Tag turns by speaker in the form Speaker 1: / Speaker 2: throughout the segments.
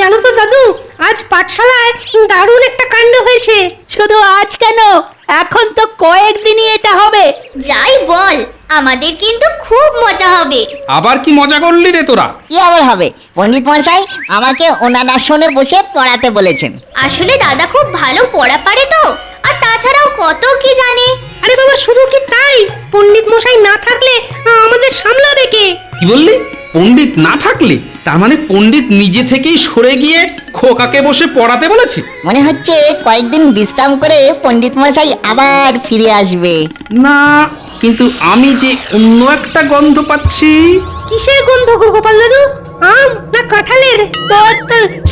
Speaker 1: জানো তো দাদু, আজ পাঠশালায় দারুণ একটা কাণ্ড হয়েছে।
Speaker 2: শুধু আজ কেন, এখন তো কয়েকদিনই এটা হবে।
Speaker 3: যাই বল, আমাদের কিন্তু খুব মজা হবে।
Speaker 4: আবার কি মজা করলি রে তোরা?
Speaker 5: কি আবার হবে? পণ্ডিত মশাই আমাকে ওনার আসনে বসে পড়াতে বলেছেন।
Speaker 3: আসলে দাদা খুব ভালো পড়া পারে তো, আর তাছাড়াও কত কি জানে।
Speaker 1: আরে বাবা, শুধু কি তাই, পণ্ডিত মশাই না থাকলে আমাদের সামলাবে কে?
Speaker 4: কি বললি? পণ্ডিত না থাকলে? তার মানে পণ্ডিত নিজে থেকেই সরে গিয়ে খোকাকে বসে পড়াতে বলেছে?
Speaker 5: মনে হচ্ছে কয়েকদিন বিশ্রাম করে পণ্ডিত মশাই আবার ফিরে আসবে।
Speaker 4: না, কিন্তু আমি যে অন্য একটা গন্ধ পাচ্ছি।
Speaker 1: কিসের গন্ধ গো গোপাল দাদু? আম না কাঁঠালের?
Speaker 2: তোর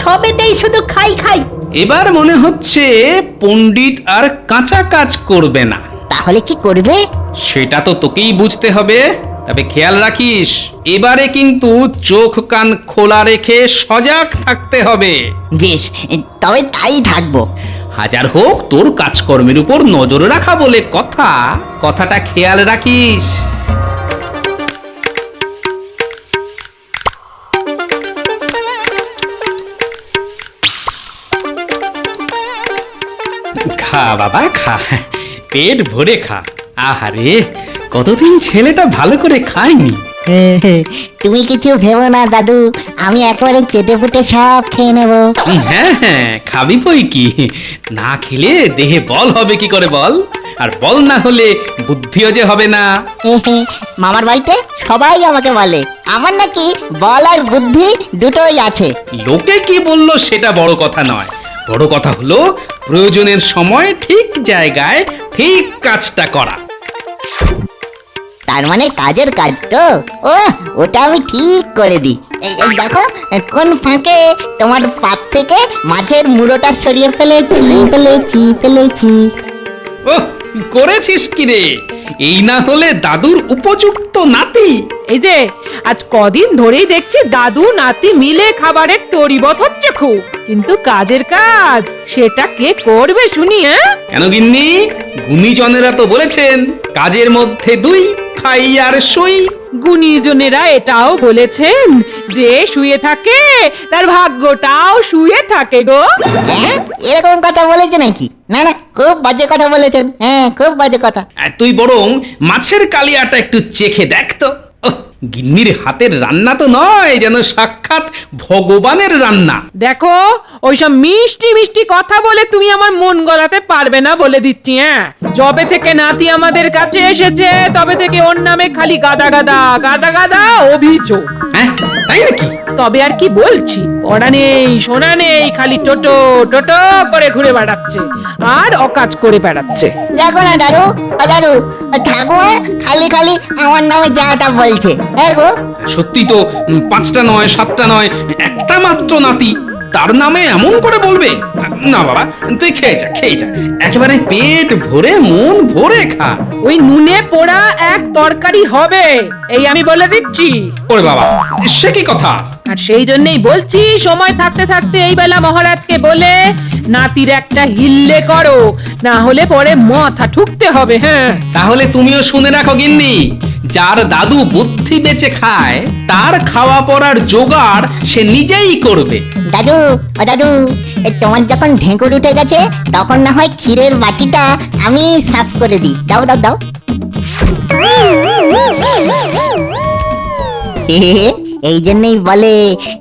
Speaker 2: সবেতেই শুধু খাই খাই।
Speaker 4: এবার মনে হচ্ছে পণ্ডিত আর কাঁচা কাজ করবে না।
Speaker 5: তাহলে কি করবে?
Speaker 4: সেটা তো তোকেই বুঝতে হবে। তবে খেয়াল রাখিস, এবারে কিন্তু চোখ কান খোলা রেখে সজাগ থাকতে হবে।
Speaker 5: বেশ, তবে তাই থাকবো।
Speaker 4: হাজার হোক তোর কাজকর্মের উপর নজর রাখা বলে কথা, কথাটা খেয়াল রাখিস। খা বাবা খা, পেট ভরে খা। আহারে, কতদিন ছেলেটা ভালো করে খায়নি।
Speaker 5: তুমি কিছু ভেবো না দাদু, আমি একেবারে চেটে ফুটে সব খেয়ে নেবো।
Speaker 4: হ্যাঁ হ্যাঁ, খাবি বই কি, না খেলে দেহে বল হবে কি করে বল? আর বল না হলে বুদ্ধিও যে হবে না।
Speaker 5: মামার বাড়িতে সবাই আমাকে বলে আমার নাকি বল আর বুদ্ধি দুটোই আছে।
Speaker 4: লোকে কি বললো সেটা বড় কথা নয়, বড় কথা হলো প্রয়োজনের সময় ঠিক জায়গায় ঠিক কাজটা করা।
Speaker 5: তার মানে কাজের কাজ তো, ওটা আমি ঠিক করে দিই। এই দেখো, কোন ফাঁকে তোমার পাত থেকে মাছের মুড়োটা সরিয়ে ফেলেছি।
Speaker 4: ও, করেছিস কি রে? এই না হলে দাদুর উপযুক্ত নাতি।
Speaker 6: এই যে আজ কদিন ধরেই দেখছি দাদু নাতি মিলে খাবারের তরিবত হচ্ছে খুব, কিন্তু কাজের কাজ সেটা কে করবে শুনি?
Speaker 4: কেন গিন্নি, গুণীজনেরা তো বলেছেন কাজের মধ্যে দুই, খাই আর শুই।
Speaker 6: গুণীজনেরা এটাও বলেছেন যে শুয়ে থাকে তার ভাগ্যটাও শুয়ে থাকে গো।
Speaker 5: হ্যাঁ, এরকম কথা বলেছে নাকি? না না, খুব বাজে কথা বলেছেন। হ্যাঁ, খুব বাজে কথা।
Speaker 4: তুই বরং মাছের কালিয়াটা একটু চেখে দেখ তো। গিন্নির হাতের রান্না তো নয়, যেন সাক্ষাৎ ভগবানের রান্না।
Speaker 6: দেখো, ওইসব মিষ্টি মিষ্টি কথা বলে তুমি আমার মন গলাতে পারবে না বলে দিচ্ছি। যবে থেকে নাতি আমাদের কাছে এসেছে তবে থেকে ওর নামে খালি গাদা গাদা গাদা গাদা অভিযোগ।
Speaker 4: হ্যাঁ, তাই নাকি?
Speaker 6: তবে আর কি বলছি, পড়া নেই শোনা নেই, খালি টোটো টোটো করে ঘুরে বেড়াচ্ছে আর অকাজ করে বেড়াচ্ছে।
Speaker 5: দেখো না দাদু, দাদু ঠাকুমা খালি খালি আমার নামে যাটা বলছে।
Speaker 4: সত্যি তো, 5টা নয় 7টা নয়, একটা মাত্র নাতি, তার নামে এমন করে বলবে? না বাবা, তুই খেয়ে যা, খেয়ে যা, একেবারে পেট ভরে মন ভরে খা।
Speaker 6: ওই নুনে পোড়া এক তরকারি হবে, এই আমি বলে দিচ্ছি।
Speaker 4: ওরে বাবা, সে কি কথা?
Speaker 6: আর সেই জন্যই বলছি, সময় থাকতে থাকতে এই বেলা মহারাজকে বলে নাতির একটা হিল্লে করো, না হলে পরে মাথা ঠুকতে হবে। হ্যাঁ,
Speaker 4: তাহলে তুমিও শুনে রাখো গিন্নি, যার দাদু বুদ্ধি বেঁচে খায় তার খাওয়া পড়ার জোগাড় সে নিজেই করবে।
Speaker 5: দাদু, দাদু তোমার যখন ঢেঁকুর উঠে গেছে তখন না হয় ক্ষীরের বাটিটা আমি সাফ করে দিই। দাও দাও দাও। এই জন্যই বলে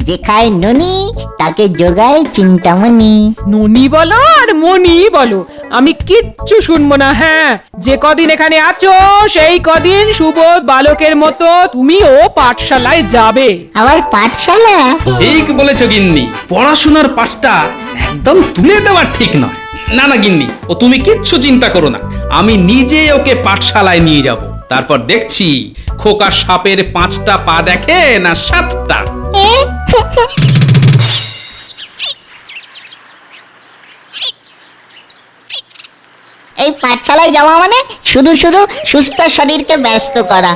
Speaker 5: যে খায় ননি তাকে যোগায় চিন্তামণি।
Speaker 6: ননি বলো আর মনি বলো, আমি কিচ্ছু শুনবো না। হ্যাঁ, যে কদিন এখানে আছো সেই কদিন সুবোধ বালকের মতো তুমিও পাঠশালায় যাবে।
Speaker 5: আবার পাঠশালা?
Speaker 4: ঠিক বলেছো গিন্নি, পড়াশোনার পাঠটা একদম তুলে দেওয়া ঠিক নয়। না না গিন্নি, ও তুমি কিচ্ছু চিন্তা করো না, আমি নিজে ওকে পাঠশালায় নিয়ে যাব। তারপর দেখছি খোকা সাপের 5টা পা দেখে না 7টা।
Speaker 5: এই পাঠশালায় যাওয়া মানে শুধু শুধু সুস্থ শরীরকে ব্যস্ত করা।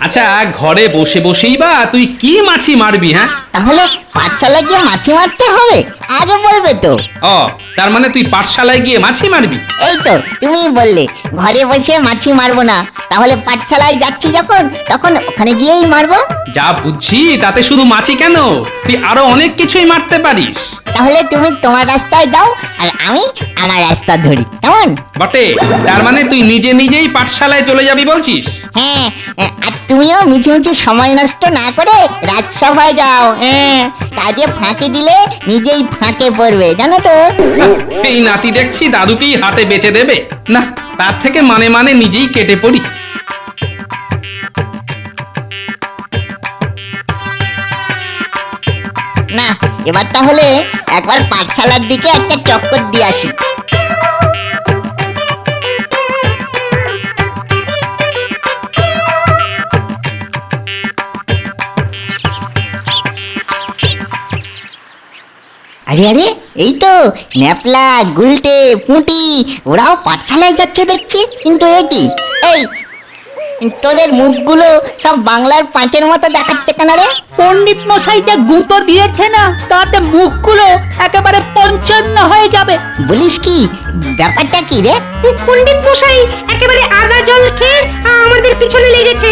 Speaker 4: আচ্ছা ঘরে বসে বসেই বা তুই কি মাছি মারবি? হ্যাঁ,
Speaker 5: তাহলে পাঠশালা গিয়ে মাছি মারতে হবে? আগে বলবে তো।
Speaker 4: ও তার মানে তুই পাঠশালায় গিয়ে মাছি মারবি?
Speaker 5: এই তো তুমিই বললে ঘরে বসে মাছি মারবো না, তাহলে পাঠশালায় যাচ্ছি যখন তখন ওখানে গিয়েই মারবো।
Speaker 4: যা বুঝছি তাতে শুধু মাছি কেন, তুই আরো অনেক কিছুই মারতে পারিস।
Speaker 5: তাহলে তুমি তোমার রাস্তায় যাও আর আমি আমার রাস্তা ধরি, কেমন?
Speaker 4: বটে, তার মানে তুই নিজে নিজেই পাঠশালায় চলে যাবি বলছিস?
Speaker 5: হ্যাঁ, আর তুমিও মিছিমিছি সময় নষ্ট না করে রাজসভায় যাও। হ্যাঁ, কাজে ফাঁকি দিলে নিজেই ফাঁকে পড়বে, জানো তো।
Speaker 4: এই নাতি দেখছি দাদুকেই হাতে বেচে দেবে। না, তার থেকে মানে মানে নিজেই কেটে পড়ি।
Speaker 5: না, এবার তাহলে একবার পাঠশালার দিকে একটা চক্কর দিয়ে আসি। আরে আরে, এই তো ন্যাপলা, গুলটে, পুঁটি ওরাও পাঠশালায় যাচ্ছে দেখছি। কিন্তু এ কি, এই তোদের মুখগুলো সব বাংলার পাঁচের মতো দেখাচ্ছে কেন রে?
Speaker 2: পণ্ডিত মশাই যে গুঁতো দিয়েছে না, তাতে মুখগুলো একেবারে পঞ্চান্ন হয়ে যাবে।
Speaker 5: বলিস কি, ব্যাপারটা কি রে?
Speaker 1: পণ্ডিত মশাই একেবারে আদা জল খেয়ে আমাদের পিছনে লেগেছে।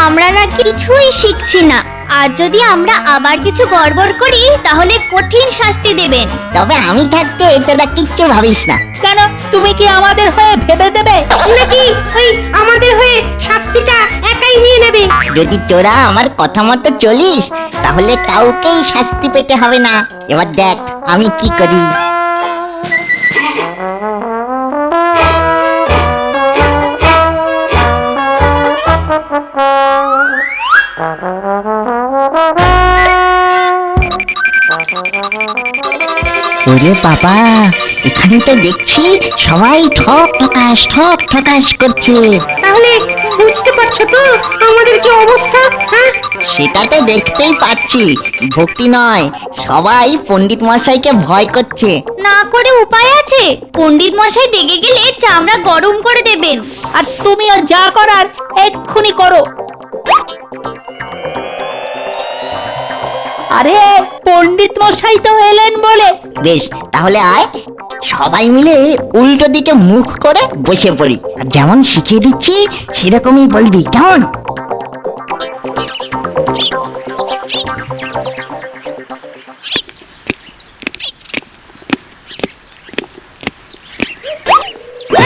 Speaker 3: আমরা না কিছুই শিখছি না, আর যদি আমরা আবার কিছু গড়বড় করি তাহলে কঠিন শাস্তি দেবেন।
Speaker 5: তবে আমি থাকতে তোরা কিচ্ছু ভাবিস না।
Speaker 2: কেন, তুমি কি আমাদের হয়ে ভেবে দেবে?
Speaker 1: নাকি ওই আমাদের হয়ে শাস্তিটা একাই নিয়ে নেবে?
Speaker 5: যদি তোরা আমার কথা মতো চলিস তাহলে কাউকেই শাস্তি পেতে হবে না। এবার দেখ আমি কি করি। ওরে বাবা, এখানে তো দেখছি সবাই ঠক ঠকাস করছে।
Speaker 1: তাহলে বুঝতে পারছো তো আমাদের কি অবস্থা? হ্যাঁ,
Speaker 5: সেটা তো দেখতেই পাচ্ছি, ভক্তি নয়, সবাই পণ্ডিত মশাইকে ভয় করছে।
Speaker 3: না করে উপায় আছে? পণ্ডিত মশাই রেগে গেলে চামড়া গরম করে দেবেন।
Speaker 2: আর তুমিও যা করার এক্ষুনি করো। আরে পণ্ডিত মশাই তো এলেন বলে।
Speaker 5: বেশ, তাহলে আয় সবাই মিলে উল্টো দিকে মুখ করে বসে পড়ি, আর যেমন শিখিয়ে দিচ্ছি সেরকমই বলবি, কেমন?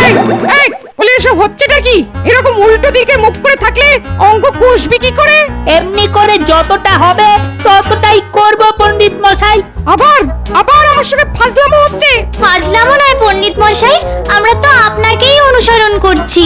Speaker 6: এই এই বলে এসব হচ্ছেটা কি? এরকম উল্টো দিকে মুখ করে থাকলে অঙ্ক কষবি কি করে?
Speaker 2: এমনি করে যতটা হবে ততটাই করব পণ্ডিত মশাই।
Speaker 6: আবার আবার আমার সঙ্গে ফাজলামো হচ্ছে।
Speaker 3: ফাজলামো নয় পণ্ডিত মশাই, আমরা তো আপনাকেই অনুসরণ করছি।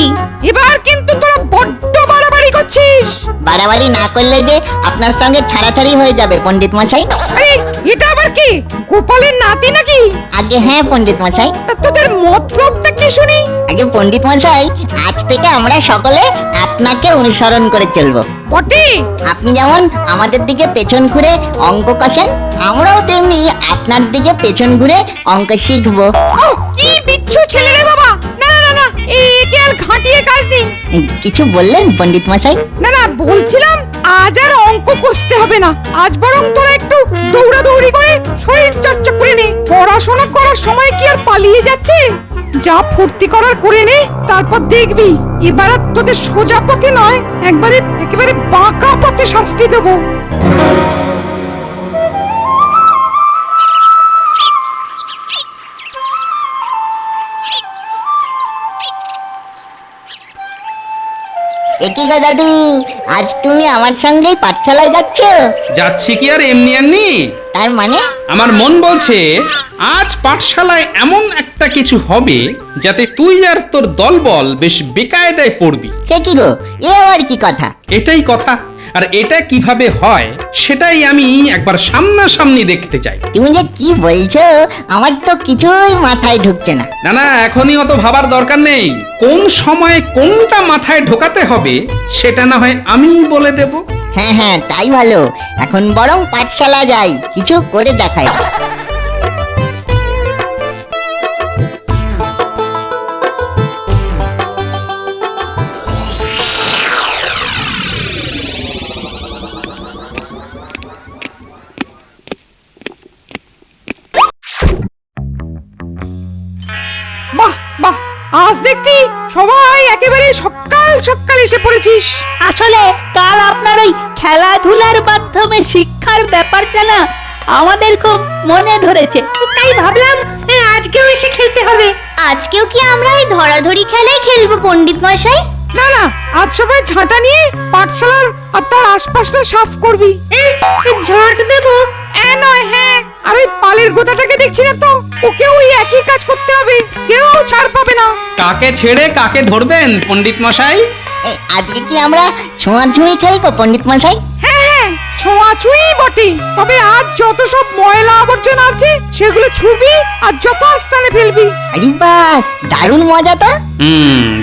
Speaker 6: এবার কিন্তু তোরা বড্ড বাড়াবাড়ি করছিস।
Speaker 5: বাড়াবাড়ি না করলে যে আপনার সঙ্গে ছাড়াছাড়ি হয়ে যাবে পণ্ডিত মশাই।
Speaker 6: আরে এটা আবার কি, গোপালের নাতি নাকি?
Speaker 5: আগে হ্যাঁ পণ্ডিত মশাই।
Speaker 6: তা তোদের মতলবটা কি শুনি?
Speaker 5: আগে পণ্ডিত মশাই, আজ থেকে আমরা সকলে আপনাকে অনুসরণ করে চলবো।
Speaker 6: বটে,
Speaker 5: আপনি যেমন আমাদের দিকে পেছন ঘুরে অঙ্ক কষেন, আমরাও তেমনি আপনার দিকে পেছন ঘুরে অঙ্ক শিখবো।
Speaker 6: ওহ, কি বিচ্ছু ছেলে রে বাবা। না না না না, একে আর ঘাঁটিয়ে কাজ নেই।
Speaker 5: কিছু বললেন পণ্ডিত মশাই?
Speaker 6: না না, বলছিলাম আজ আর অঙ্ক কষতে হবে না। আজ বরং তোরা একটু দৌড়াদৌড়ি করে শরীর চর্চা করে নে। পড়াশোনা করার সময় কি আর পালিয়ে যাচ্ছে? যা ফুর্তি করার করে নে, তারপর দেখবি এবার আর তোদের সোজা পথে নয়, একেবারে বাঁকা পথে শাস্তি দেবো।
Speaker 5: একই গো দাদু, আজ তুমি আমার সঙ্গেই পাঠশালায় যাচ্ছ?
Speaker 4: যাচ্ছি কি আর এমনি এমনি?
Speaker 5: তার মানে?
Speaker 4: আমার মন বলছে আজ পাঠশালায় এমন একটা কিছু হবে যাতে তুই আর তোর দলবল বেশ বেকায়দায় পড়বি।
Speaker 5: সে কি গো, এ আবার কি কথা?
Speaker 4: এটাই কথা, আর এটা কিভাবে হয় সেটাই আমি একবার সামনাসামনি দেখতে চাই।
Speaker 5: তুমি যে কি বলছো আমার তো কিছুই মাথায় ঢুকছে না।
Speaker 4: না না, এখনই অত ভাবার দরকার নেই। কোন সময়ে কোনটা মাথায় ঢোকাতে হবে সেটা না হয় আমিই বলে দেব।
Speaker 5: হ্যাঁ হ্যাঁ, তাই ভালো। এখন বরং পাঠশালা যাই, কিছু করে দেখাই।
Speaker 6: আজ দেখছি সবাই একেবারে সকাল সকাল এসে পড়েছিস।
Speaker 2: আসলে কাল আপনার ওই খেলাধুলার মাধ্যমে শিক্ষার ব্যাপারটা না আমাদের খুব মনে ধরেছে।
Speaker 1: তাই ভাবলাম আজকেও এসে খেলতে হবে।
Speaker 3: আজকেও কি আমরা এই ধরাধরি খেলাই খেলবো পণ্ডিত মশাই?
Speaker 6: না না, আজ সবাই ঝাঁটা নিয়ে পাঠশালার আর তার আশপাশটা সাফ করবি।
Speaker 1: ঝাঁট দেবো?
Speaker 6: নয়, হ্যাঁ। আর ওই পালের গোছাটাকে দেখছি না তো, ওকেও ওই একই কাজ করতে হবে, কেউ ছাড় পাবে না।
Speaker 4: কাকে ছেড়ে কাকে ধরবেন পণ্ডিত মশাই?
Speaker 5: এই, আজকে কি আমরা ছোঁয়াছুঁয়ি খেলবো পণ্ডিত মশাই?
Speaker 6: হ্যাঁ, ছোঁয়াছুঁই বটে, তবে আজ যত সব ময়লা আবর্জনা আছে সেগুলো ছুবি আর যত স্থানে ফেলবি।
Speaker 5: আরে বাস, দারুণ মজা তো।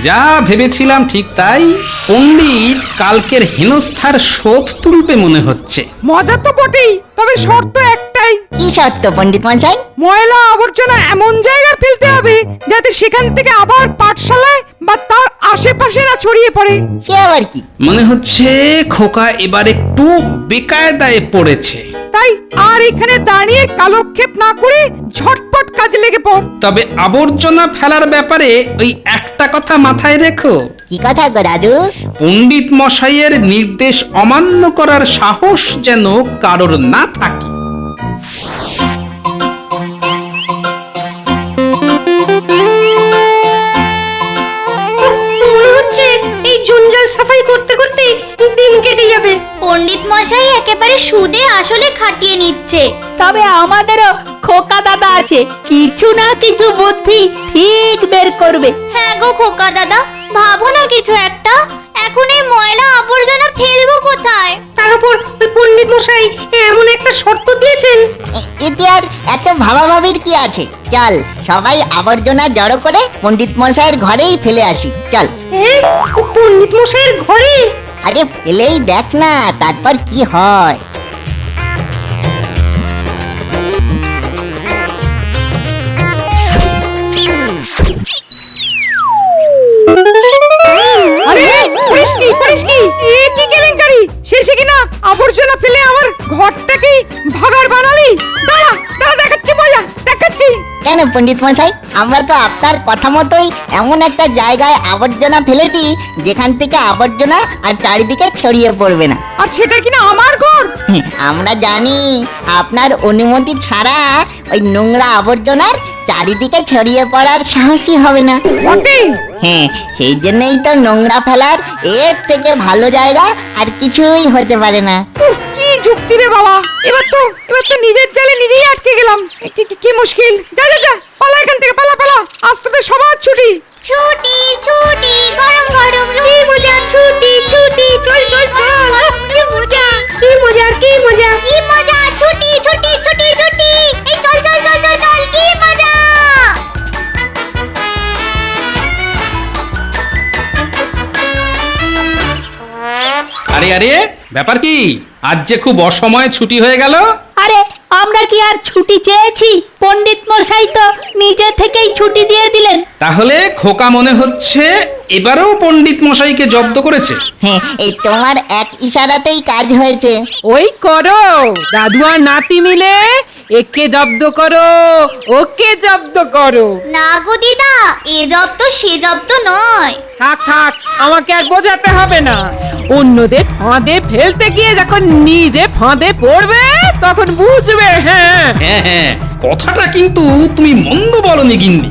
Speaker 4: যা ভেবেছিলাম ঠিক তাই। পণ্ডিত কালকের হেনস্থার শোধ তুলবে মনে হচ্ছে।
Speaker 6: মজা তো বটেই, তবে শর্ত একটাই।
Speaker 5: কি শর্ত পণ্ডিত মশাই?
Speaker 6: ময়লা আবর্জনা এমন জায়গায় ফেলতে হবে যাতে সেখান থেকে আবার পাঠশালায় বা তার আশেপাশে না ছড়িয়ে পড়ে।
Speaker 5: সে আবার কি?
Speaker 4: মনে হচ্ছে খোকা এবার একটু বেকায়দায় পড়েছে।
Speaker 6: তাই আর এখানে দাঁড়িয়ে কালক্ষেপ না করে ঝটপট কাজে লেগে পড়।
Speaker 4: তবে আবর্জনা ফেলার ব্যাপারে ওই একটা কথা মাথায় রেখো,
Speaker 5: কি কথা গো দাদু?
Speaker 4: পণ্ডিত মশাইয়ের নির্দেশ অমান্য করার সাহস যেন কারোর না থাকে।
Speaker 1: মনে হচ্ছে এই জঞ্জাল সাফাই করতে করতে দিন কেটে যাবে।
Speaker 3: পণ্ডিত মশাই একেবারে সুদে আসলে খাটিয়ে নিচ্ছে।
Speaker 2: তবে আমাদেরও খোকা দাদা আছে, কিছু না কিছু বুদ্ধি ঠিক বের করবে।
Speaker 3: হ্যাঁ গো খোকা দাদা, ভাবো না কিছু একটা। এখন এই ময়লা আবর্জনা ফেলবো কোথায়?
Speaker 1: তার উপর ওই পণ্ডিত মশাই এমন একটা শর্ত দিয়েছেন।
Speaker 5: এতে আর এত ভাবাভাবির কি আছে? চল সবাই আবর্জনা জড়ো করে পণ্ডিত মশাইয়ের ঘরেই ফেলে আসি, চল।
Speaker 1: পণ্ডিত মশাইয়ের ঘরে?
Speaker 5: আরে ফেলেই দেখ না, তারপর কি হয়।
Speaker 6: আরে করিস কি? এ কি কেলেঙ্কারি! শেষে কিনা আবর্জনা ফেলে আমার ঘরটাকেই ভাগার বানালি। দাঁড়া দাঁড়া, দেখাচ্ছি মজা, দেখাচ্ছি।
Speaker 5: কেন পণ্ডিত মশাই, আমরা তো আপনার কথা মতোই এমন একটা জায়গায় আবর্জনা ফেলেছি যেখান থেকে আবর্জনা আর চারিদিকে ছড়িয়ে পড়বে না।
Speaker 6: আর সেটা কিনা আমার ঘর।
Speaker 5: আমরা জানি আপনার অনুমতি ছাড়া ওই নোংরা আবর্জনার চারিদিকে ছড়িয়ে পড়ার সাহসই হবে না।
Speaker 6: বটে।
Speaker 5: হ্যাঁ, সেই জন্যই তো নোংরা ফেলার এর থেকে ভালো জায়গা আর কিছুই হতে পারে না।
Speaker 6: কি যুক্তি রে বাবা! এবার তো নিজের জালে নিজেই আটকে গেলাম। কি মুশকিল! যা যা যা, পালা এখান থেকে, পালা পালা, আজ তোদের সবার ছুটি।
Speaker 3: ছুটি ছুটি, গরম গরম
Speaker 1: কি মজা! ছুটি ছুটি, চল চল চল। কি মজা, কি মজা, কি মজা!
Speaker 3: কি মজা! ছুটি ছুটি ছুটি ছুটি, এই চল চল চল চল চল, কি মজা!
Speaker 4: আরে আরে, ব্যাপার কি? আজ যে খুব অসময়ে ছুটি হয়ে গেল।
Speaker 2: আরে আমরা কি আর ছুটি চেয়েছি? পণ্ডিত মশাই তো নিজে থেকেই ছুটি দিয়ে দিলেন।
Speaker 4: তাহলে খোকা মনে হচ্ছে এবারেও পণ্ডিত মশাইকে জব্দ করেছে।
Speaker 5: হ্যাঁ, এই তোমার এক ইশারাতেই কাজ হয়েছে।
Speaker 6: ওই করো, দাদু আর নাতি মিলে একে জব্দ করো, ওকে জব্দ করো।
Speaker 3: না গো দিদা, এ জব তো সে জব তো নয়।
Speaker 6: থাক থাক, আমাকে আর বোঝাতে হবে না। অন্যদের ফাঁদে ফেলতে গিয়ে যখন নিজে ফাঁদে পড়বে তখন বুঝবে। হ্যাঁ
Speaker 4: হ্যাঁ হ্যাঁ, কথাটা কিন্তু তুমি মন্দ বলনি গিন্নি।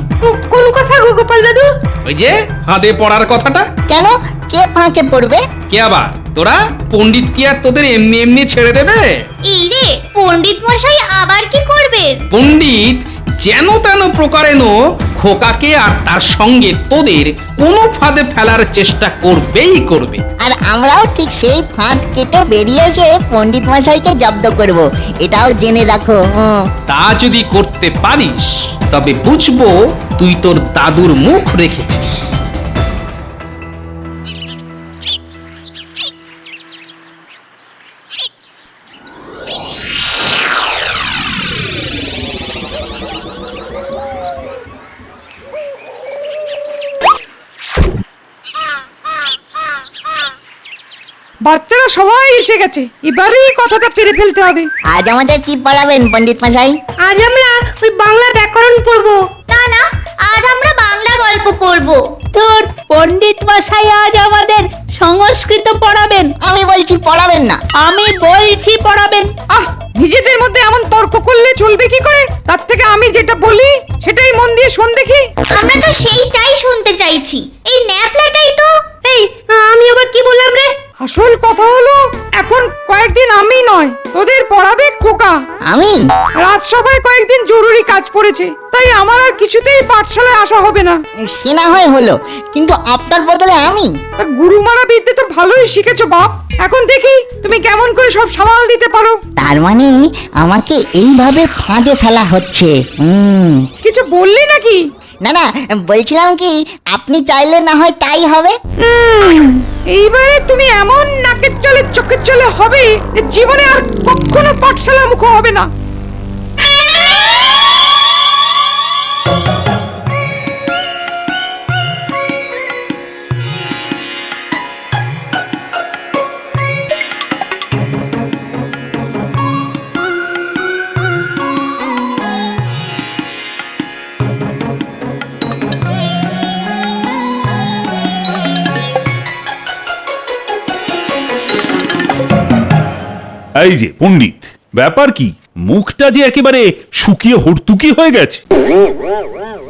Speaker 1: কোন কথা গো গোপাল দাদু?
Speaker 4: ওই যে ফাঁদে পড়ার কথাটা।
Speaker 5: কেন, কে ফাঁকে পড়বে?
Speaker 4: কে আবার? তোরা? পণ্ডিত কি আর তোদের এমনি এমনি ছেড়ে দেবে?
Speaker 3: এই রে, পণ্ডিত মশাই আবার কি করবে?
Speaker 4: পণ্ডিত যেন তেন প্রকারেণ খোকাকে আর তার সঙ্গে তোদের কোনো ফাঁদে ফেলার চেষ্টা করবেই করবে।
Speaker 5: আর আমরাও ঠিক সেই ফাঁদ কেটে বেরিয়ে এসে পণ্ডিত মশাইকে জব্দ করব, এটাও জেনে রাখো।
Speaker 4: তা যদি করতে পারিস তবে বুঝবো তুই তোর দাদুর মুখ রেখেছিস।
Speaker 6: বাচ্চারা সবাই এসে গেছে, এবারেই কথাটা পেরে ফেলতে হবে।
Speaker 5: আজ আমাদের কি পড়াবেন পণ্ডিত মশাই?
Speaker 1: আজ আমরা ওই বাংলা ব্যাকরণ পড়বো।
Speaker 3: না না, আজ আমরা বাংলা গল্প পড়ব।
Speaker 2: তোর পণ্ডিত মশাই আজ আমাদের সংস্কৃত পড়াবেন।
Speaker 5: আমি বলছি পড়াবেন না।
Speaker 2: আমি বলছি পড়াবেন।
Speaker 6: আহ, নিজেদের মধ্যে এমন তর্ক করলে চলবে কি করে? তার থেকে আমি যেটা বলি সেটাই মন দিয়ে শোন দেখি।
Speaker 3: আমরা তো সেইটাই শুনতে চাইছি। এই ন্যাপলাটাই তো।
Speaker 1: এই আমি আবার কি বললাম রে?
Speaker 6: আসল কথা হলো এখন কয়েকদিন আমি নয়, তোদের পড়াবে খোকা।
Speaker 5: আমি?
Speaker 6: রাজসভায় কয়েকদিন জরুরি কাজ পড়েছে, তাই আমার আর কিছুতেই পাঠশালায় আসা হবে না।
Speaker 5: সে না হয় হলো, কিন্তু আপনার বদলে আমি।
Speaker 6: তা গুরুমারা বিদ্যে তো ভালোই শিখেছো বাপ। এখন দেখি তুমি কেমন করে সব সামাল দিতে পারো।
Speaker 5: তার মানে আমাকে এইভাবে ফাঁদে ফেলা হচ্ছে।
Speaker 6: কিছু বললি নাকি?
Speaker 5: না না, বলছিলাম কি আপনি চাইলে না হয় তাই হবে।
Speaker 6: এইবারে তুমি এমন নাকের চলে চোখের চলে হবে যে জীবনে আর কখনো পাঠশালা মুখ হবে না।
Speaker 7: এই যে পণ্ডিত, ব্যাপার কি? মুখটা যে একেবারে শুকিয়ে হর্তুকি হয়ে গেছে।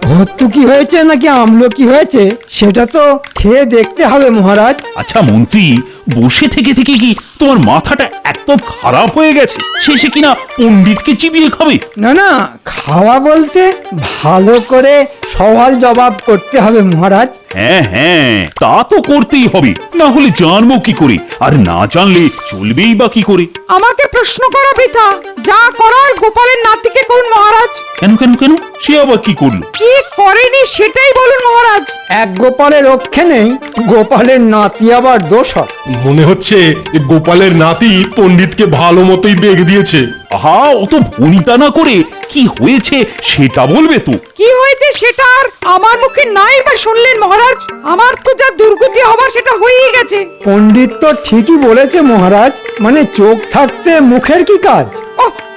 Speaker 8: ভর্তুকি হয়েছে নাকি আমলকি হয়েছে সেটা তো খেয়ে দেখতে হবে মহারাজ।
Speaker 7: আচ্ছা মন্ত্রী, বসে থেকে থেকে কি তোমার মাথাটা একদম খারাপ হয়ে গেছে? শেষে কিনা পণ্ডিতকে চিবিয়ে খাবে?
Speaker 8: না না, খাওয়া বলতে ভালো করে সওয়াল জবাব করতে হবে মহারাজ।
Speaker 7: হ্যাঁ হ্যাঁ, তা তো করতেই হবে, না হলে জানবো কি করে? আর না জানলে চলবেই বা কি করে?
Speaker 6: আমাকে প্রশ্ন করা বৃথা। যা করার গোপালের নাতিকে করুন মহারাজ।
Speaker 7: কেন কেন কেন? সে আবার কি করলো?
Speaker 6: কি করেনি সেটাই বলুন মহারাজ।
Speaker 8: এক গোপালের রক্ষে নেই, গোপালের নাতি আবার দোষর।
Speaker 9: মনে হচ্ছে গোপালের নাতি পণ্ডিতকে ভালো মতোই বেগ দিয়েছে।
Speaker 7: আহা, অত ভনিতা না করে কি হয়েছে সেটা বলবে তো।
Speaker 6: কি হয়েছে সেটা আর আমার মুখে নাই বা শুনলেন মহারাজ? আমার তো যা দুর্গতি হবার সেটা হয়েই গেছে।
Speaker 8: পণ্ডিত তো ঠিকই বলেছে মহারাজ, মানে চোখ থাকতে মুখের কি কাজ।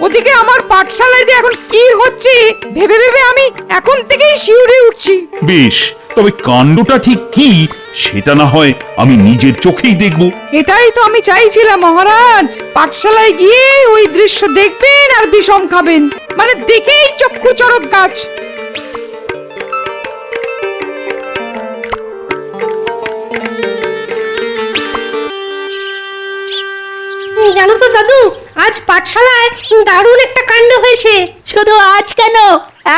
Speaker 6: ওদিকে আমার পাঠশালায় যে এখন কি হচ্ছে ভেবে ভেবে আমি এখন থেকেই শিউরে উঠছি।
Speaker 7: বেশ, তবে কাণ্ডটা ঠিক কি সেটা না হয় আমি নিজের চোখেই দেখব।
Speaker 6: এটাই তো আমি চাইছিলাম মহারাজ। পাঠশালায় গিয়ে ওই দৃশ্য দেখবেন আর বিষম খাবেন, মানে দেখেই চক্ষু চড়ক গাছ।
Speaker 1: জানো তো দাদু, আজ পাঠশালায় দারুণ একটা কাণ্ড হয়েছে।
Speaker 2: শুধু আজ কেন,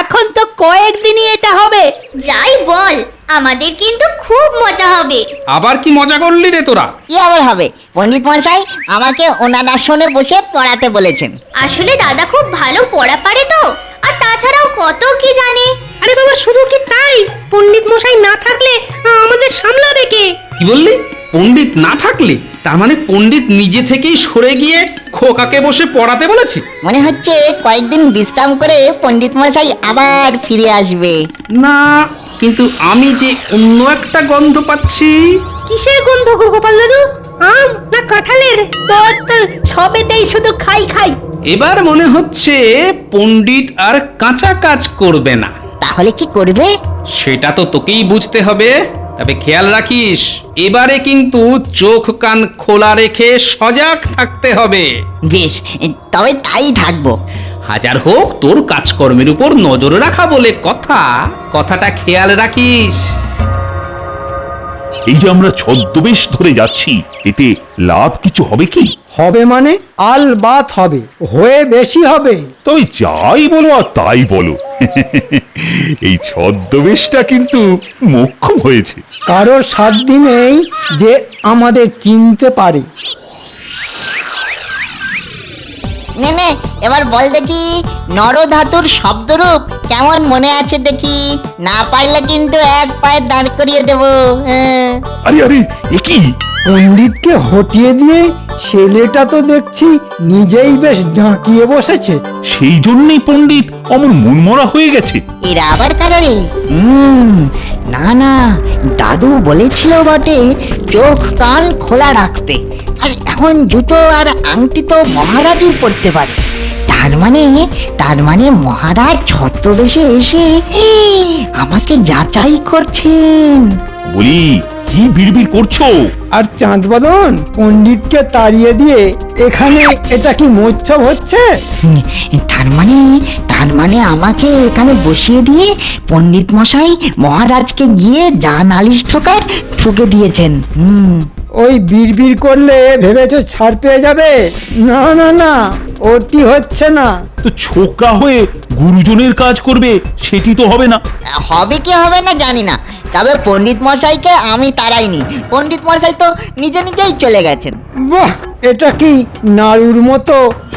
Speaker 2: এখন তো কয়েকদিনই এটা হবে।
Speaker 3: যাই বল, আমাদের কিন্তু খুব মজা হবে।
Speaker 4: আবার কি মজা করলি রে তোরা?
Speaker 5: কি আবার হবে? পণ্ডিত মশাই আমাকে ওনার আসনে বসে পড়াতে বলেছেন।
Speaker 3: আসলে দাদা খুব ভালো পড়া পারে তো, আর তাছাড়াও কত কি জানে।
Speaker 1: আরে বাবা, শুধু কি তাই? পণ্ডিত মশাই না থাকলে আমাদের সামলাবে কে?
Speaker 4: কি বললি? পণ্ডিত না থাকলে? তার মানে পণ্ডিত নিজে থেকেই সরে গিয়ে খোকাকে বসে পড়াতে বলেছে?
Speaker 5: মনে হচ্ছে কয়েকদিন বিশ্রাম করে পণ্ডিত মশাই আবার ফিরে আসবে।
Speaker 4: না, কিন্তু আমি যে অন্য একটা গন্ধ পাচ্ছি।
Speaker 1: কিসের গন্ধ গো গোপাল দাদু? আম না কাঁঠালের?
Speaker 2: তোর তো সবেতেই শুধু খাই খাই।
Speaker 4: এবার মনে হচ্ছে পণ্ডিত আর কাঁচা কাজ করবে না।
Speaker 5: তাহলে কি করবে?
Speaker 4: সেটা তো তোকেই বুঝতে হবে। তবে খেয়াল রাখিস, এবারে কিন্তু চোখ কান খোলা রেখে সজাগ থাকতে হবে।
Speaker 5: বেশ, তবে তাই থাকবো।
Speaker 4: হাজার হোক তোর কাজকর্মের উপর নজর রাখা বলে কথা, কথাটা খেয়াল রাখিস।
Speaker 7: এই যে আমরা ছদ্মবেশ ধরে যাচ্ছি, এতে লাভ কিছু হবে কি?
Speaker 8: হবে মানে আলবাত হবে, হয়ে বেশি হবে।
Speaker 7: তবে যাই বলো আর তাই বলো, এই ছদ্মবেশটা কিন্তু মোক্ষম হয়েছে।
Speaker 8: কারোর সাধ্য নেই যে আমাদের চিনতে পারে।
Speaker 5: নে নে, এবার বল দেখি নরধাতুর শব্দরূপ কেমন মনে আছে দেখি। না পারলে কিন্তু এক পায়ে দাঁড় করিয়ে দেবো।
Speaker 7: আরে আরে, এ কি?
Speaker 8: পণ্ডিতকে হটিয়ে দিয়ে ছেলেটা তো দেখছি নিজেই বেশ ডাকিয়ে বসেছে।
Speaker 7: সেই জন্যই পণ্ডিত অমন মনমরা হয়ে গেছে।
Speaker 5: এরা আবার কারণে না না, দাদু বলেছিল বটে চোখ কান খোলা রাখতে। আর এখন জুতো আর আংটি তো মহারাজই পড়তে পারে, তা তার মানে মহারাজ ছদ্মবেশে এসে আমাকে যাচাই করছেন।
Speaker 7: বলি কি বিড়বিড় করছো?
Speaker 8: আর চাঁদ বদন পণ্ডিতকে তাড়িয়ে দিয়ে এখানে এটা কি মহোৎসব হচ্ছে?
Speaker 5: তার মানে আমাকে এখানে বসিয়ে দিয়ে পণ্ডিত মশাই মহারাজকে গিয়ে যা নালিশ ঠোকার ঠুকে দিয়েছেন।
Speaker 8: ওই বিড়বিড় করলে ভেবেছো ছাড় পেয়ে যাবে? না না না, ওটি হচ্ছে না।
Speaker 7: তো ছোকরা হয়ে গুরুজনের কাজ করবে, সেটি তো হবে না।
Speaker 5: হবে কি হবে না জানি না, তবে পণ্ডিত মশাইকে আমি তাড়াইনি। পণ্ডিত মশাই তো নিজেই চলে গেছেন।
Speaker 8: বাহ, এটা কি নাড়ুর মতো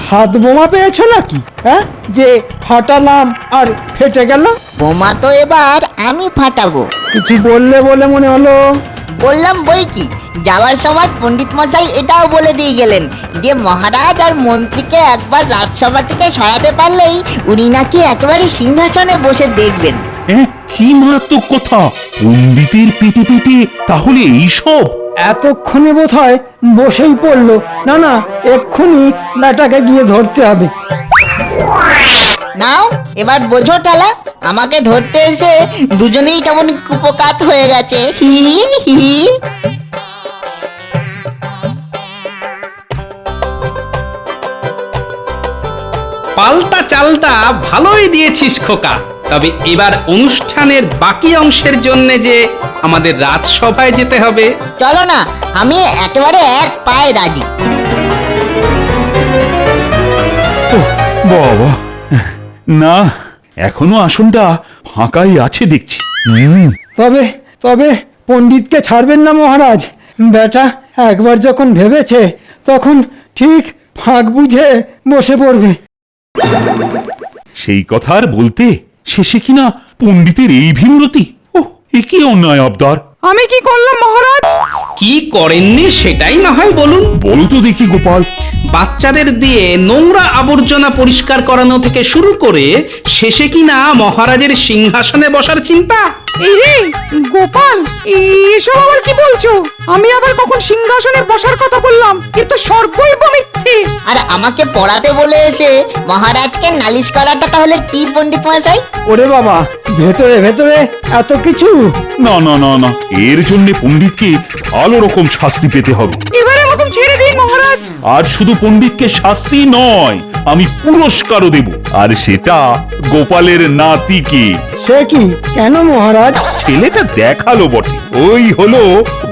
Speaker 8: হাত বোমা পেয়েছো নাকি? হ্যাঁ, যে ফাটালাম আর ফেটে গেল?
Speaker 5: বোমা তো এবার আমি ফাটাবো।
Speaker 8: কিছু বললে বলে মনে হলো।
Speaker 5: বললাম বই কি, যাওয়ার সময় পণ্ডিত মশাই এটাও বলে দিয়ে গেলেন যে মহারাজ আর মন্ত্রীকে একবার রাজসভা থেকে সরাতে পারলেই উনি নাকি একেবারে সিংহাসনে বসে দেখবেন।
Speaker 7: কি মারাত্মক কথা! পণ্ডিতের পেটে পেটে তাহলে এইসব?
Speaker 8: এতক্ষণে বোধ হয় বসেই পড়লো। না না, এক্ষুনি লাটাকে গিয়ে ধরতে হবে।
Speaker 5: নাও এবার বোঝো টালা, আমাকে ধরতে এসে দুজনেই কেমন কুপকাত হয়ে গেছে। হি হি।
Speaker 4: পাল্টা চালটা ভালোই দিয়েছিস খোকা। তবে এবার অনুষ্ঠানের বাকি অংশের জন্য যে আমাদের রাজসভায় যেতে হবে।
Speaker 5: চলো না, আমি একেবারে এক পায়ে রাজি।
Speaker 7: বাবা, না, এখনো আসনটা ফাঁকাই আছে দেখছি।
Speaker 8: তবে তবে পণ্ডিতকে ছাড়বেন না মহারাজ। বেটা একবার যখন ভেবেছে তখন ঠিক ফাঁক বুঝে বসে পড়বে।
Speaker 7: সেই কথা আর বলতে, শেষে কিনা পণ্ডিতের এই ভীমরতি। ওহ, এ কি অন্যায় আবদার!
Speaker 6: আমি কি করলাম মহারাজ?
Speaker 4: কি করেননি সেটাই না হয় বলুন।
Speaker 7: বলো তো দেখি গোপাল।
Speaker 4: বাচ্চাদের দিয়ে নোংরা আবর্জনা পরিষ্কার করানো থেকে শুরু করে শেষে কিনা মহারাজের সিংহাসনে বসার চিন্তা।
Speaker 6: এই রে গোপাল, এসব আবার কি বলছো? আমি আবার কখন সিংহাসনে বসার কথা বললাম? কিন্তু সর্বৈব মিথ্যে।
Speaker 5: আর আমাকে পড়াতে বলে এসে মহারাজকে নালিশ করাটা তাহলে কি পণ্ডিত মশাই?
Speaker 8: ওরে বাবা, ভেতরে ভেতরে এত কিছু!
Speaker 7: না না না না, এর জন্য পণ্ডিতকে ভালো রকম শাস্তি পেতে হবে।
Speaker 6: এবারে মতন ছেড়ে দিন মহারাজ।
Speaker 7: আর শুধু পণ্ডিতকে শাস্তি নয়, আমি পুরস্কারও দেব, আর সেটা গোপালের নাতিকে।
Speaker 8: সে কি? কেন মহারাজ?
Speaker 7: ছেলেটা দেখালো বটে, ওই হলো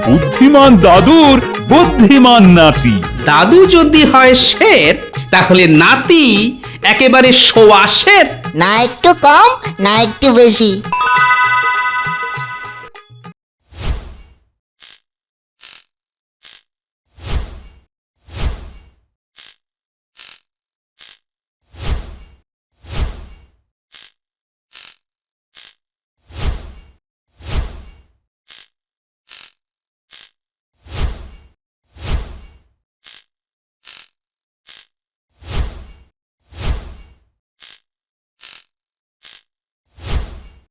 Speaker 7: বুদ্ধিমান দাদুর বুদ্ধিমান নাতি।
Speaker 4: দাদু যদি হয় শের, তাহলে নাতি একেবারে সোয়া শের।
Speaker 5: না একটু কম, না একটু বেশি।